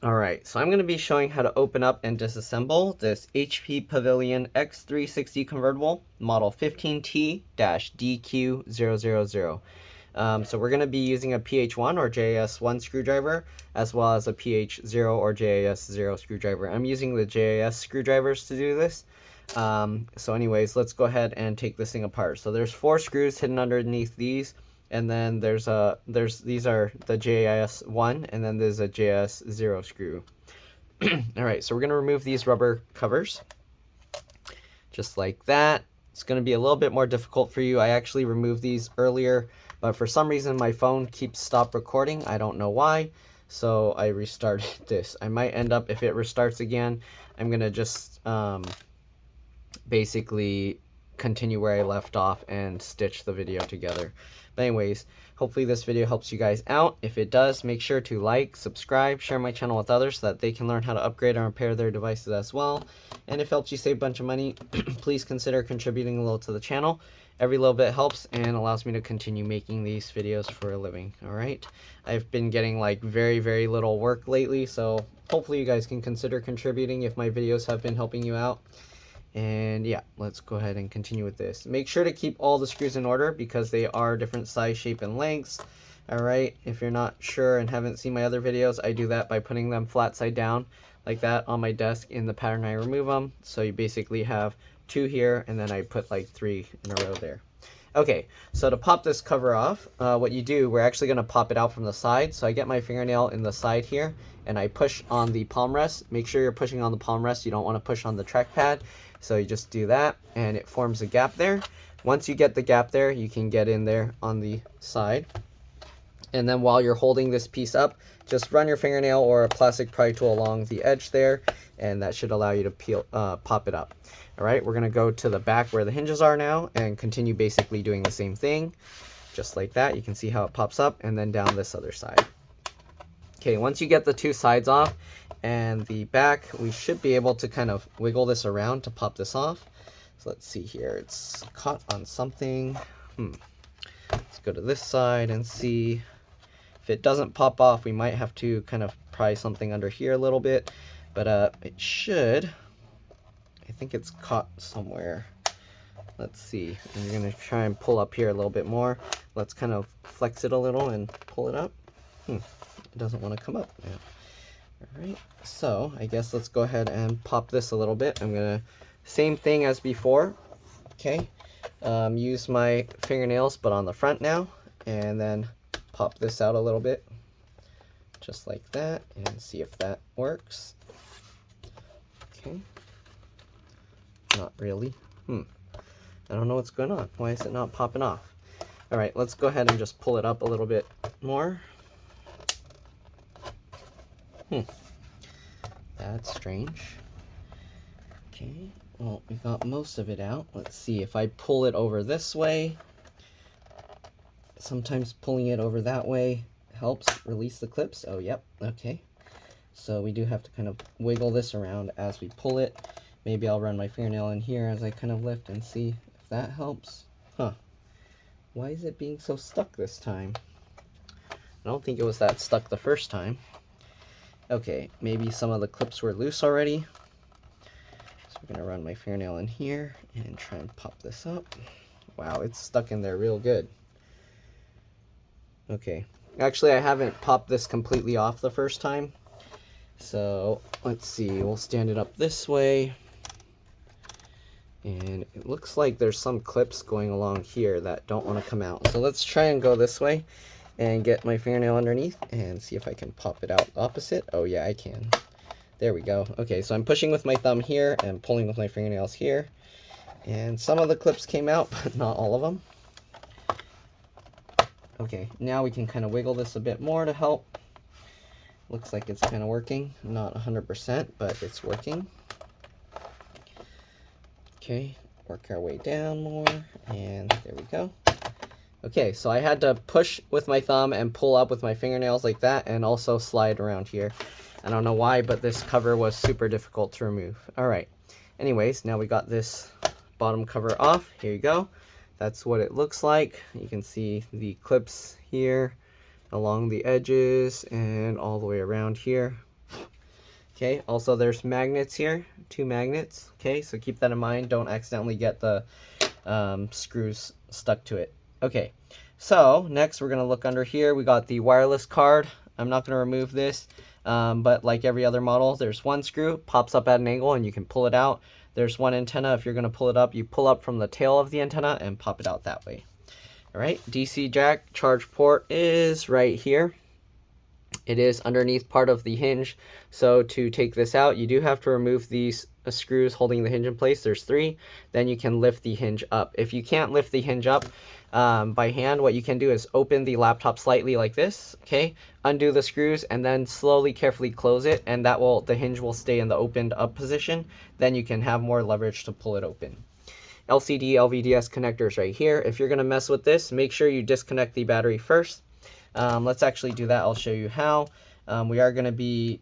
Alright, so I'm going to be showing how to open up and disassemble this HP Pavilion x360 Convertible model 15t-dq000. So we're going to be using a PH1 or JAS1 screwdriver, as well as a PH0 or JAS0 screwdriver. I'm using the JAS screwdrivers to do this. So anyways, let's go ahead and take this thing apart. So there's 4 screws hidden underneath these. And then these are the JIS1, and then there's a JIS0 screw. Alright, so we're going to remove these rubber covers, just like that. It's going to be a little bit more difficult for you. I actually removed these earlier, but for some reason my phone keeps stop recording. I don't know why, so I restarted this. I might end up, if it restarts again, I'm going to just basically continue where I left off and stitch the video together. But anyways, hopefully this video helps you guys out. If it does, make sure to like, subscribe, share my channel with others so that they can learn how to upgrade and repair their devices as well. And if it helps you save a bunch of money, please consider contributing a little to the channel. Every little bit helps and allows me to continue making these videos for a living. Alright, I've been getting like very little work lately, so hopefully you guys can consider contributing if my videos have been helping you out. And yeah, let's go ahead and continue with this. Make sure to keep all the screws in order because they are different size, shape, and lengths. Alright, if you're not sure and haven't seen my other videos, I do that by putting them flat side down like that on my desk in the pattern I remove them. So you basically have 2 here, and then I put like 3 in a row there. Okay, so to pop this cover off, what you do, we're actually going to pop it out from the side. So I get my fingernail in the side here, and I push on the palm rest. Make sure you're pushing on the palm rest. You don't want to push on the trackpad. So you just do that, and it forms a gap there. Once you get the gap there, you can get in there on the side. And then while you're holding this piece up, just run your fingernail or a plastic pry tool along the edge there, and that should allow you to pop it up. Alright, we're going to go to the back where the hinges are now and continue basically doing the same thing. Just like that, you can see how it pops up, and then down this other side. Okay, once you get the 2 sides off and the back, we should be able to kind of wiggle this around to pop this off. So let's see here, it's caught on something. Let's go to this side and see. If it doesn't pop off, we might have to kind of pry something under here a little bit, but it should. I think it's caught somewhere. Let's see. I'm going to try and pull up here a little bit more. Let's kind of flex it a little and pull it up. It doesn't want to come up now. Alright, so I guess let's go ahead and pop this a little bit. I'm going to, same thing as before, okay? Use my fingernails, but on the front now, and then pop this out a little bit, just like that, and see if that works. Okay. Not really. I don't know what's going on. Why is it not popping off? Alright, let's go ahead and just pull it up a little bit more. That's strange. Okay, well, we got most of it out. Let's see if I pull it over this way. Sometimes pulling it over that way helps release the clips. Oh, yep, okay. So we do have to kind of wiggle this around as we pull it. Maybe I'll run my fingernail in here as I kind of lift and see if that helps. Why is it being so stuck this time? I don't think it was that stuck the first time. Okay, maybe some of the clips were loose already. So I'm going to run my fingernail in here and try and pop this up. Wow, it's stuck in there real good. Okay, actually I haven't popped this completely off the first time. So let's see, we'll stand it up this way. And it looks like there's some clips going along here that don't want to come out. So let's try and go this way and get my fingernail underneath and see if I can pop it out opposite. Oh yeah, I can. There we go. Okay, so I'm pushing with my thumb here and pulling with my fingernails here. And some of the clips came out, but not all of them. Okay, now we can kind of wiggle this a bit more to help. Looks like it's kind of working. Not 100%, but it's working. Okay, work our way down more, and there we go. Okay, so I had to push with my thumb and pull up with my fingernails like that, and also slide around here. I don't know why, but this cover was super difficult to remove. Alright, anyways, now we got this bottom cover off. Here you go. That's what it looks like. You can see the clips here along the edges and all the way around here. Okay, also there's magnets here, 2 magnets. Okay, so keep that in mind. Don't accidentally get the screws stuck to it. Okay, so next we're going to look under here. We got the wireless card. I'm not going to remove this, but like every other model, there's one screw, pops up at an angle, and you can pull it out. There's one antenna. If you're going to pull it up, you pull up from the tail of the antenna and pop it out that way. All right, DC jack charge port is right here. It is underneath part of the hinge. So to take this out, you do have to remove these screws holding the hinge in place. There's 3. Then you can lift the hinge up. If you can't lift the hinge up by hand, what you can do is open the laptop slightly like this, okay? Undo the screws and then slowly, carefully close it, and the hinge will stay in the opened up position. Then you can have more leverage to pull it open. LCD LVDS connectors right here. If you're gonna mess with this, make sure you disconnect the battery first. Let's actually do that. I'll show you how. We are going to be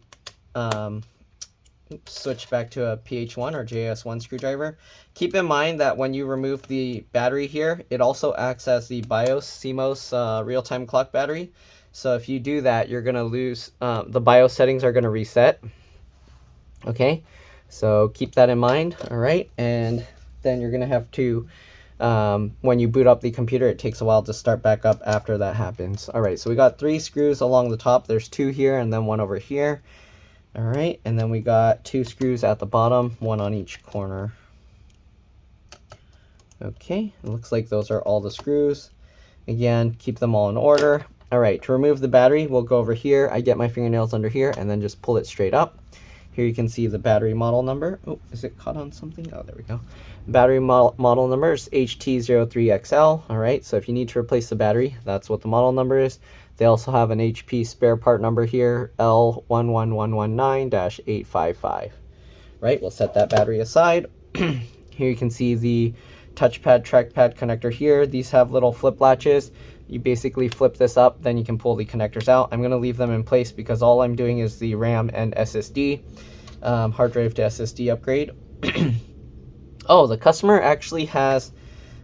switch back to a PH1 or JS1 screwdriver. Keep in mind that when you remove the battery here, it also acts as the BIOS CMOS real-time clock battery. So if you do that, you're going to lose, the BIOS settings are going to reset. Okay, so keep that in mind. All right, and then you're going to have to when you boot up the computer, it takes a while to start back up after that happens. All right, so we got 3 screws along the top. There's 2 here and then 1 over here. All right, and then we got 2 screws at the bottom, 1 on each corner. Okay, it looks like those are all the screws. Again, keep them all in order. All right, to remove the battery, we'll go over here. I get my fingernails under here and then just pull it straight up. Here you can see the battery model number. Oh, is it caught on something? Oh, there we go. Battery model number is HT03XL. All right, so if you need to replace the battery, that's what the model number is. They also have an HP spare part number here, L11119-855. Right, we'll set that battery aside. Here you can see the touchpad, trackpad connector here. These have little flip latches. You basically flip this up, then you can pull the connectors out. I'm going to leave them in place because all I'm doing is the RAM and SSD, hard drive to SSD upgrade. Oh, the customer actually has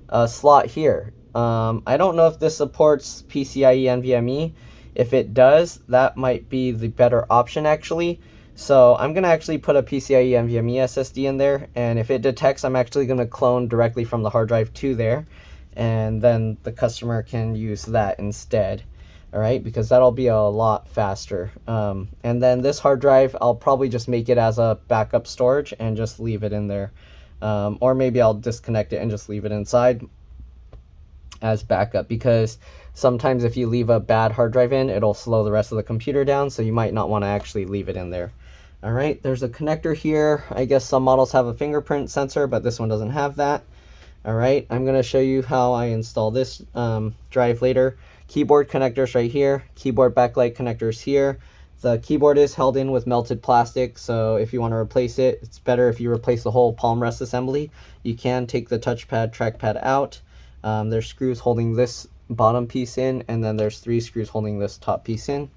a slot here. I don't know if this supports PCIe NVMe. If it does, that might be the better option actually. So I'm going to actually put a PCIe NVMe SSD in there, and if it detects, I'm actually going to clone directly from the hard drive to there, and then the customer can use that instead. All right, because that'll be a lot faster. And then this hard drive, I'll probably just make it as a backup storage and just leave it in there. Or maybe I'll disconnect it and just leave it inside as backup, because sometimes if you leave a bad hard drive in, it'll slow the rest of the computer down, so you might not want to actually leave it in there. All right, there's a connector here. I guess some models have a fingerprint sensor, but this one doesn't have that. All right, I'm going to show you how I install this drive later. Keyboard connectors right here, keyboard backlight connectors here. The keyboard is held in with melted plastic, so if you want to replace it, it's better if you replace the whole palm rest assembly. You can take the touchpad, trackpad out. There's screws holding this bottom piece in, and then there's 3 screws holding this top piece in.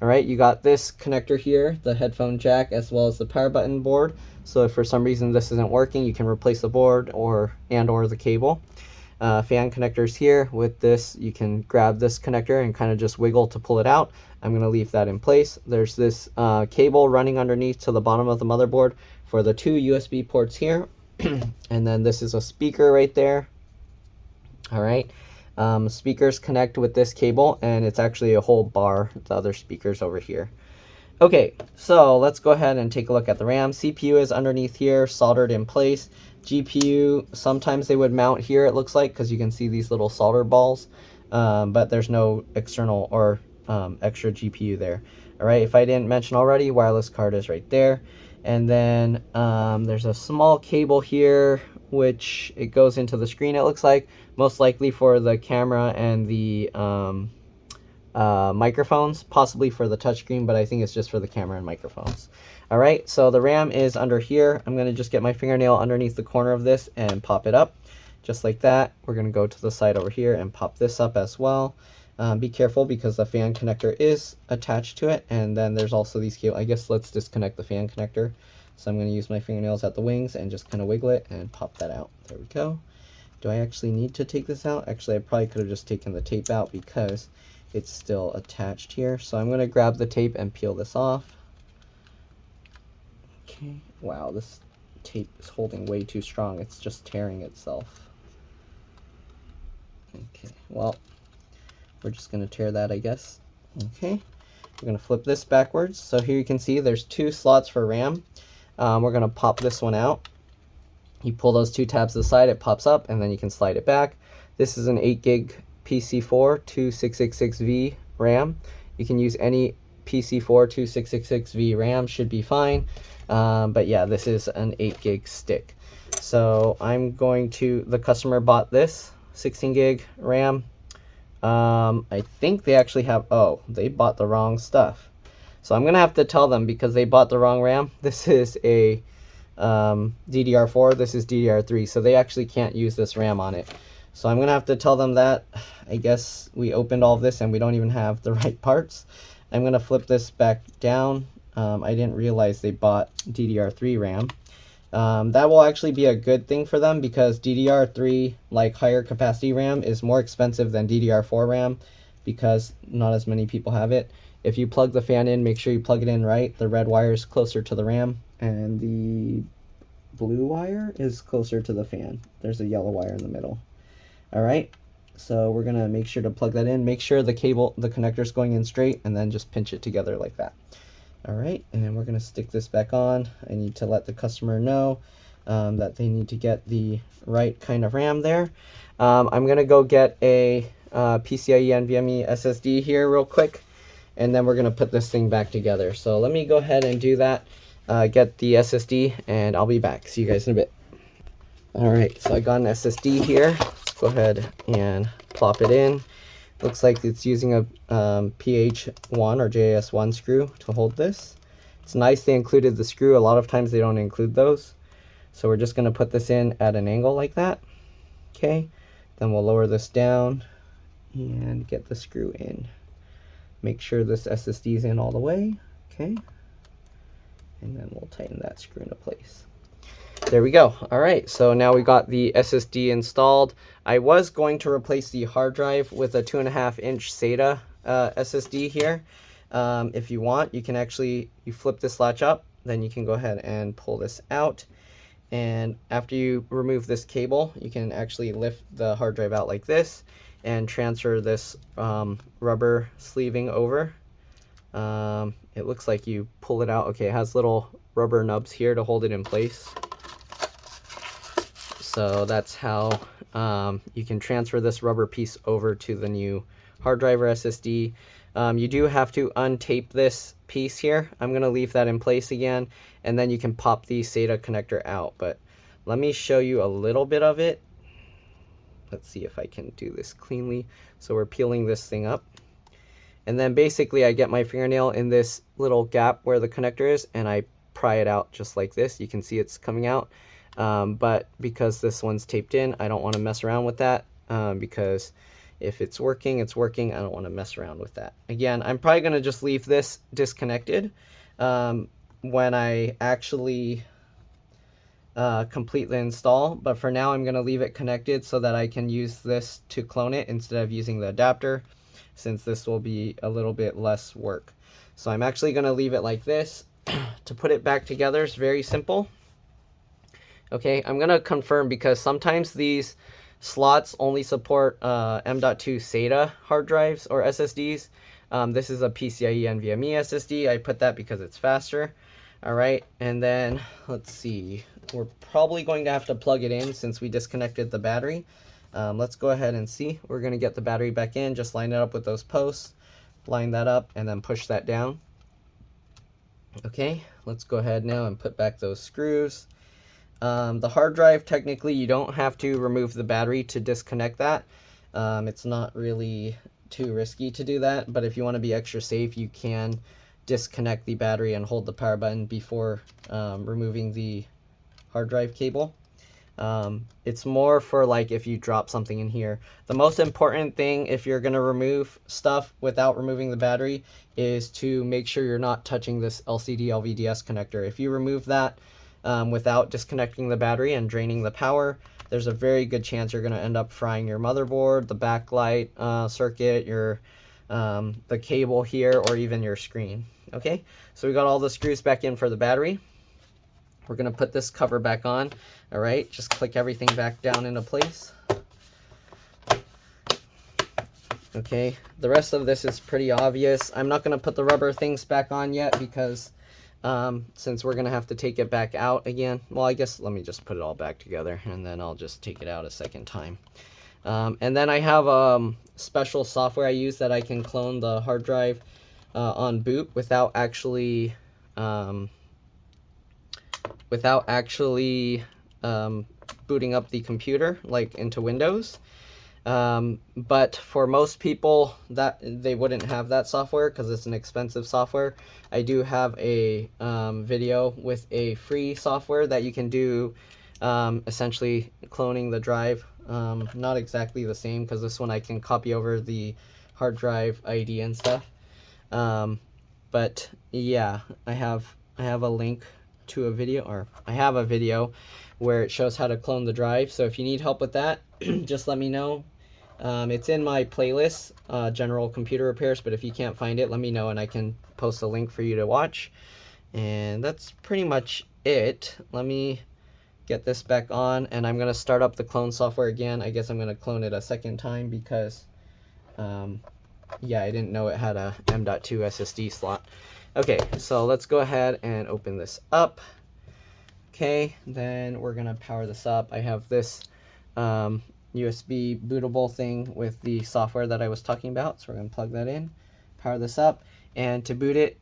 All right, you got this connector here, the headphone jack, as well as the power button board. So if for some reason this isn't working, you can replace the board or the cable. Fan connectors here. With this, you can grab this connector and kind of just wiggle to pull it out. I'm going to leave that in place. There's this cable running underneath to the bottom of the motherboard for the 2 USB ports here. And then this is a speaker right there. All right. Speakers connect with this cable, and it's actually a whole bar, the other speakers over here. Okay, so let's go ahead and take a look at the RAM. CPU is underneath here, soldered in place. GPU, sometimes they would mount here, it looks like, because you can see these little solder balls, but there's no external or extra GPU there. All right, if I didn't mention already, wireless card is right there. And then there's a small cable here, which it goes into the screen, it looks like, most likely for the camera and the microphones, possibly for the touchscreen, but I think it's just for the camera and microphones. All right, so the RAM is under here. I'm going to just get my fingernail underneath the corner of this and pop it up, just like that. We're going to go to the side over here and pop this up as well. Be careful because the fan connector is attached to it, and then there's also these cables. I guess let's disconnect the fan connector. So I'm going to use my fingernails at the wings and just kind of wiggle it and pop that out. There we go. Do I actually need to take this out? Actually, I probably could have just taken the tape out because it's still attached here. So I'm going to grab the tape and peel this off. Okay, wow, this tape is holding way too strong. It's just tearing itself. Okay, well, we're just going to tear that, I guess. Okay, we're going to flip this backwards. So here you can see there's 2 slots for RAM. We're going to pop this one out. You pull those 2 tabs to the side, it pops up, and then you can slide it back. This is an 8 gig PC4 2666V RAM. You can use any PC4 2666V RAM, should be fine. But yeah, this is an 8 gig stick. So I'm going to, the customer bought this 16 gig RAM. I think they actually have, oh, they bought the wrong stuff. So I'm going to have to tell them because they bought the wrong RAM. This is a DDR4, this is DDR3, so they actually can't use this RAM on it. So I'm gonna have to tell them that. I guess we opened all of this and we don't even have the right parts. I'm gonna flip this back down. I didn't realize they bought DDR3 RAM. That will actually be a good thing for them because DDR3, like higher capacity RAM, is more expensive than DDR4 RAM because not as many people have it. If you plug the fan in, make sure you plug it in right. The red wire is closer to the RAM and the blue wire is closer to the fan. There's a yellow wire in the middle. All right, so we're gonna make sure to plug that in. Make sure the cable, the connector is going in straight, and then just pinch it together like that. All right, and then we're gonna stick this back on. I need to let the customer know that they need to get the right kind of RAM there. I'm gonna go get a PCIe NVMe SSD here real quick, and then we're gonna put this thing back together. So let me go ahead and do that, get the SSD, and I'll be back. See you guys in a bit. All right, so I got an SSD here. Let's go ahead and plop it in. Looks like it's using a PH1 or JS1 screw to hold this. It's nice they included the screw. A lot of times they don't include those. So we're just gonna put this in at an angle like that. Okay, then we'll lower this down and get the screw in. Make sure this SSD is in all the way, okay? And then we'll tighten that screw into place. There we go. All right, so now we got the SSD installed. I was going to replace the hard drive with a 2.5-inch SATA SSD here. If you want, you can actually, you flip this latch up, then you can go ahead and pull this out. And after you remove this cable, you can actually lift the hard drive out like this and transfer this rubber sleeving over. It looks like you pull it out. Okay, it has little rubber nubs here to hold it in place. So that's how you can transfer this rubber piece over to the new hard drive or SSD. You do have to untape this piece here. I'm going to leave that in place again, and then you can pop the SATA connector out. But let me show you a little bit of it. Let's see if I can do this cleanly. So we're peeling this thing up. And then basically I get my fingernail in this little gap where the connector is, and I pry it out just like this. You can see it's coming out. But because this one's taped in, I don't want to mess around with that because if it's working, it's working. I don't want to mess around with that. Again, I'm probably going to just leave this disconnected when I actually complete the install. But for now, I'm going to leave it connected so that I can use this to clone it instead of using the adapter, since this will be a little bit less work. So I'm actually going to leave it like this. To put it back together is very simple. Okay, I'm going to confirm because sometimes these slots only support M.2 SATA hard drives or SSDs. This is a PCIe NVMe SSD. I put that because it's faster. All right, and then let's see. We're probably going to have to plug it in since we disconnected the battery. Let's go ahead and see. We're going to get the battery back in. Just line it up with those posts. Line that up and then push that down. Okay, let's go ahead now and put back those screws. The hard drive, technically, you don't have to remove the battery to disconnect that. It's not really too risky to do that, but if you want to be extra safe, you can disconnect the battery and hold the power button before removing the hard drive cable. It's more for like if you drop something in here. The most important thing if you're going to remove stuff without removing the battery is to make sure you're not touching this LCD LVDS connector. If you remove that without disconnecting the battery and draining the power, there's a very good chance you're going to end up frying your motherboard, the backlight circuit, your the cable here, or even your screen. Okay, so we got all the screws back in for the battery. We're going to put this cover back on. All right, just click everything back down into place. Okay, the rest of this is pretty obvious. I'm not going to put the rubber things back on yet because since we're going to have to take it back out again. Well, I guess let me just put it all back together and then I'll just take it out a second time. And then I have special software I use that I can clone the hard drive on boot without actually booting up the computer like into Windows. But for most people that they wouldn't have that software because it's an expensive software. I do have a video with a free software that you can do essentially cloning the drive. Not exactly the same because this one I can copy over the hard drive ID and stuff. But yeah, I have a link to a video, or I have a video where it shows how to clone the drive. So if you need help with that, just let me know. It's in my playlist, general computer repairs, but if you can't find it, let me know and I can post a link for you to watch. And that's pretty much it. Let me get this back on and I'm going to start up the clone software again. I guess I'm going to clone it a second time because yeah, I didn't know it had a M.2 SSD slot. Okay, so let's go ahead and open this up. Okay, then we're gonna power this up. I have this USB bootable thing with the software that I was talking about, so we're gonna plug that in, power this up, and to boot it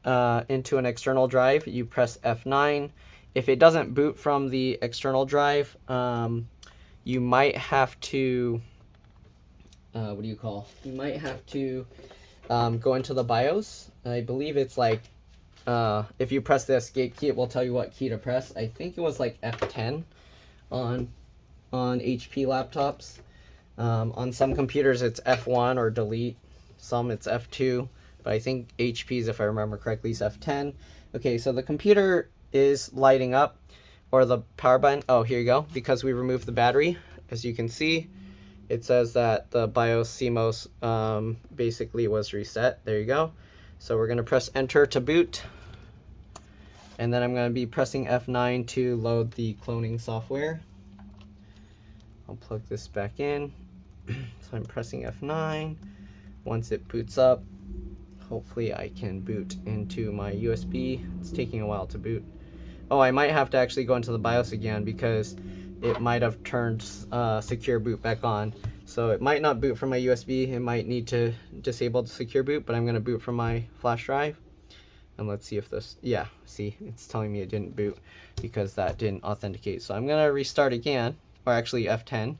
into an external drive, you press F9. If it doesn't boot from the external drive, you might have to you might have to go into the BIOS. I believe it's like if you press the escape key, it will tell you what key to press. I think it was like F10 on HP laptops. On some computers it's F1 or delete. Some it's F2, but I think HP's, if I remember correctly, is F10. Okay, so the computer is lighting up, or the power button. Oh, here you go. Because we removed the battery, as you can see, it says that the BIOS CMOS basically was reset. There you go. So we're going to press enter to boot. And then I'm going to be pressing F9 to load the cloning software. I'll plug this back in. So I'm pressing F9. Once it boots up, hopefully I can boot into my USB. It's taking a while to boot. Oh, I might have to actually go into the BIOS again because it might have turned secure boot back on. So it might not boot from my USB. It might need to disable the secure boot, but I'm going to boot from my flash drive. And let's see if this, yeah, see, it's telling me it didn't boot because that didn't authenticate. So I'm going to restart again, or actually F10.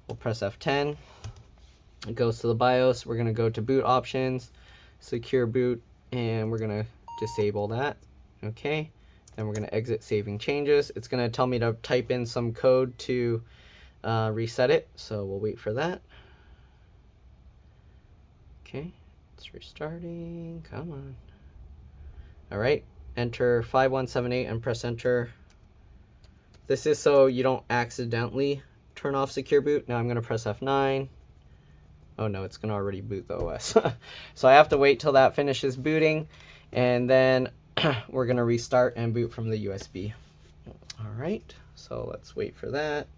We'll press F10. It goes to the BIOS. We're going to go to boot options, secure boot, and we're going to disable that. Okay. Then we're going to exit saving changes. It's going to tell me to type in some code to reset it. So we'll wait for that. Okay. It's restarting. Come on. All right, enter 5178 and press enter. This is so you don't accidentally turn off secure boot. Now I'm going to press F9. Oh no, it's going to already boot the OS. So I have to wait till that finishes booting, and then we're going to restart and boot from the USB. All right, so let's wait for that.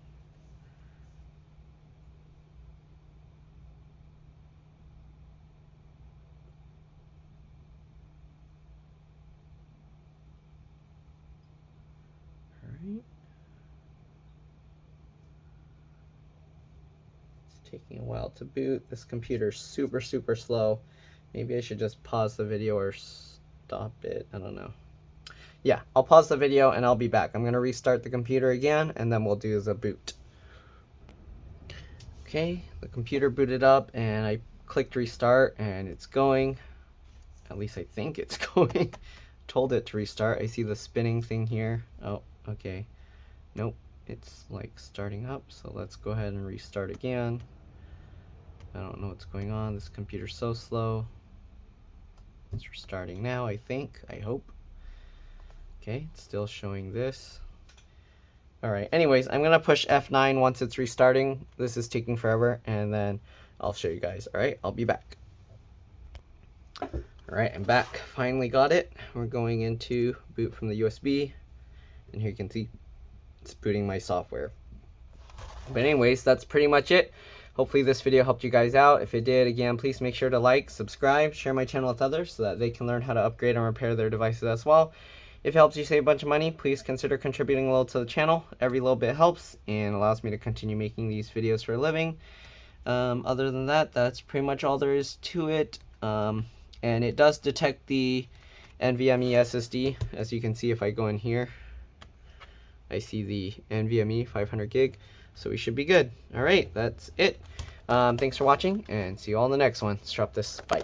It's taking a while to boot. This computer's super slow. Maybe I should just pause the video or stop it. I don't know. Yeah, I'll pause the video and I'll be back. I'm going to restart the computer again and then we'll do the boot. Okay, the computer booted up and I clicked restart and it's going. At least I think it's going. Told it to restart. I see the spinning thing here. Oh, okay. Nope, it's like starting up. So let's go ahead and restart again. I don't know what's going on. This computer's so slow. It's restarting now, I think. I hope. Okay, it's still showing this. Alright, anyways, I'm going to push F9 once it's restarting. This is taking forever, and then I'll show you guys. Alright, I'll be back. Alright, I'm back. Finally got it. We're going into boot from the USB. And here you can see it's booting my software. But anyways, that's pretty much it. Hopefully this video helped you guys out. If it did, again, please make sure to like, subscribe, share my channel with others so that they can learn how to upgrade and repair their devices as well. If it helps you save a bunch of money, please consider contributing a little to the channel. Every little bit helps and allows me to continue making these videos for a living. Other than that, that's pretty much all there is to it. And it does detect the NVMe SSD. As you can see, if I go in here, I see the NVMe 500 gig. So we should be good. All right, that's it. Thanks for watching, and see you all in the next one. Let's drop this. Bye.